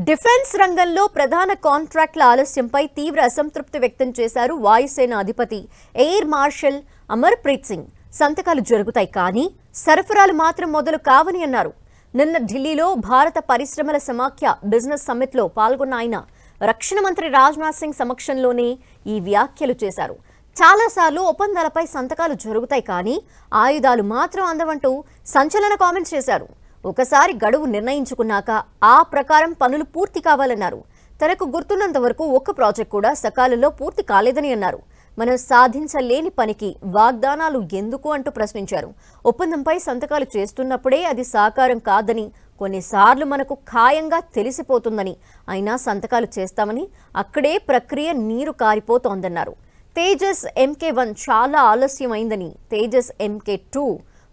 Defence రంగంలో ప్రధాన కాంట్రాక్ట్ల ఆలస్యంపై తీవ్ర అసంతృప్తి వ్యక్తం చేశారు వాయుసేన అధిపతి ఎయిర్ మార్షల్ అమర్ప్రీత్ సింగ్. సంతకాలు జరుగుతాయి కానీ సరఫరాలు మాత్రం మొదలు కావని అన్నారు. నిన్న ఢిల్లీలో భారత పరిశ్రమల సమాఖ్య బిజినెస్ సమ్మిట్లో పాల్గొన్న ఆయన రక్షణ మంత్రి రాజ్నాథ్ సింగ్ సమక్షంలోనే ఈ వ్యాఖ్యలు చేశారు. చాలాసార్లు ఒప్పందాలపై సంతకాలు జరుగుతాయి కానీ ఆయుధాలు మాత్రం అందవంటూ సంచలన కామెంట్స్ చేశారు. ఒకసారి గడువు నిర్ణయించుకున్నాక ఆ ప్రకారం పనులు పూర్తి కావాలన్నారు. తనకు గుర్తున్నంత వరకు ఒక్క ప్రాజెక్ట్ కూడా సకాలంలో పూర్తి కాలేదని అన్నారు. మనం సాధించలేని పనికి వాగ్దానాలు ఎందుకు అంటూ ప్రశ్నించారు. ఒప్పందంపై సంతకాలు చేస్తున్నప్పుడే అది సాకారం కాదని, కొన్నిసార్లు మనకు ఖాయంగా తెలిసిపోతుందని, అయినా సంతకాలు చేస్తామని అక్కడే ప్రక్రియ నీరు కారిపోతోందన్నారు. తేజస్ MK1 చాలా ఆలస్యమైందని, తేజస్ MK2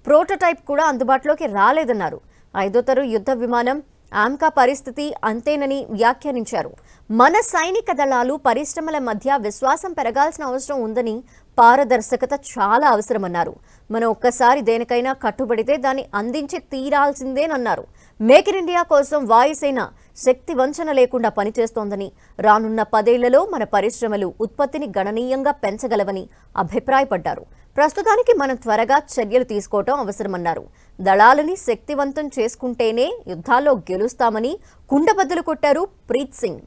ప్రోటోటైప్ కూడా అందుబాటులోకి రాలేదన్నారు. 5వ తరం యుద్ధ విమానం ఆమ్కా పరిస్థితి అంతేనని వ్యాఖ్యానించారు. మన సైనిక దళాలు పరిశ్రమల మధ్య విశ్వాసం పెరగాల్సిన అవసరం ఉందని, పారదర్శకత చాలా అవసరమన్నారు. మనం ఒక్కసారి దేనికైనా కట్టుబడితే దాన్ని అందించి తీరాల్సిందేనన్నారు. మేక్ ఇన్ ఇండియా కోసం వాయుసేన శక్తి వంచన లేకుండా పనిచేస్తోందని, రానున్న 10 ఏళ్లలో మన పరిశ్రమలు ఉత్పత్తిని గణనీయంగా పెంచగలవని అభిప్రాయపడ్డారు. ప్రస్తుతానికి మనం త్వరగా చర్యలు తీసుకోవటం అవసరమన్నారు. దళాలని శక్తివంతం చేసుకుంటేనే యుద్ధాల్లో గెలుస్తామని కుండబద్దలు కొట్టారు ప్రీత్ సింగ్.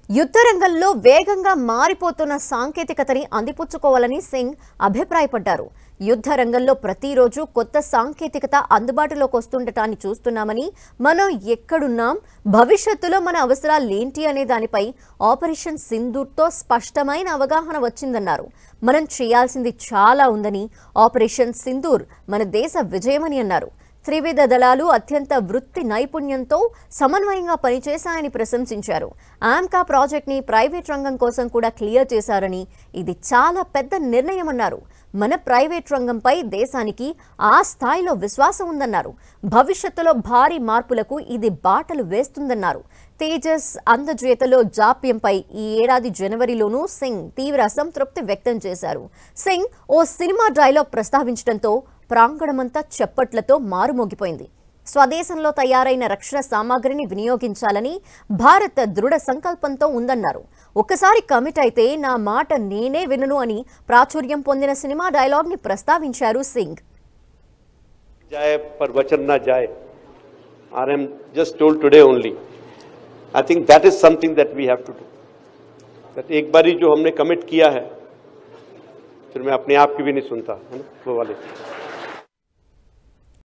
యుద్ధ రంగంలో వేగంగా మారిపోతున్న సాంకేతికతని అందిపుచ్చుకోవాలని సింగ్ అభిప్రాయపడ్డారు. యుద్ధ రంగంలో ప్రతిరోజు కొత్త సాంకేతికత అందుబాటులోకి వస్తుండటాన్ని చూస్తున్నామని, మనం ఎక్కడున్నాం, భవిష్యత్తులో మన అవసరాలేంటి అనే దానిపై ఆపరేషన్ సింధూర్తో స్పష్టమైన అవగాహన వచ్చిందన్నారు. మనం చేయాల్సింది చాలా ఉందని, ఆపరేషన్ సింధూర్ మన దేశ విజయమని అన్నారు. త్రివిధ దళాలు అత్యంత వృత్తి నైపుణ్యంతో సమన్వయంగా పనిచేశాయని ప్రశంసించారు. ఆమ్కా ప్రాజెక్ట్ని ప్రైవేట్ రంగం కోసం కూడా క్లియర్ చేశారని, ఇది చాలా పెద్ద నిర్ణయమన్నారు. మన ప్రైవేట్ రంగంపై దేశానికి ఆ స్థాయిలో విశ్వాసం ఉందన్నారు. భవిష్యత్తులో భారీ మార్పులకు ఇది బాటలు వేస్తుందన్నారు. తేజస్ అందజేతలో జాప్యంపై ఈ ఏడాది జనవరిలోనూ సింగ్ తీవ్ర అసంతృప్తి వ్యక్తం చేశారు. సింగ్ ఓ సినిమా డైలాగ్ ప్రస్తావించడంతో ప్రాంగణమంతా చప్పట్లతో మారుమోగిపోయింది. స్వదేశంలో తయారైన రక్షణ సామాగ్రిని వినియోగించాలని భారత్ దృఢ సంకల్పంతో ఉందన్నారు. ఒక్కసారి కమిట్ అయితే నా మాట నేనే వినను అని ప్రాచుర్యం పొందిన సినిమా డైలాగ్ ని ప్రస్తావించారు సింగ్. जाए पर वचन ना जाए, I am just told today only. I think that is something that we have to do. That एक बारी जो हमने कमिट किया है, फिर मैं अपने आप की भी नहीं सुनता, है ना, वो वाले.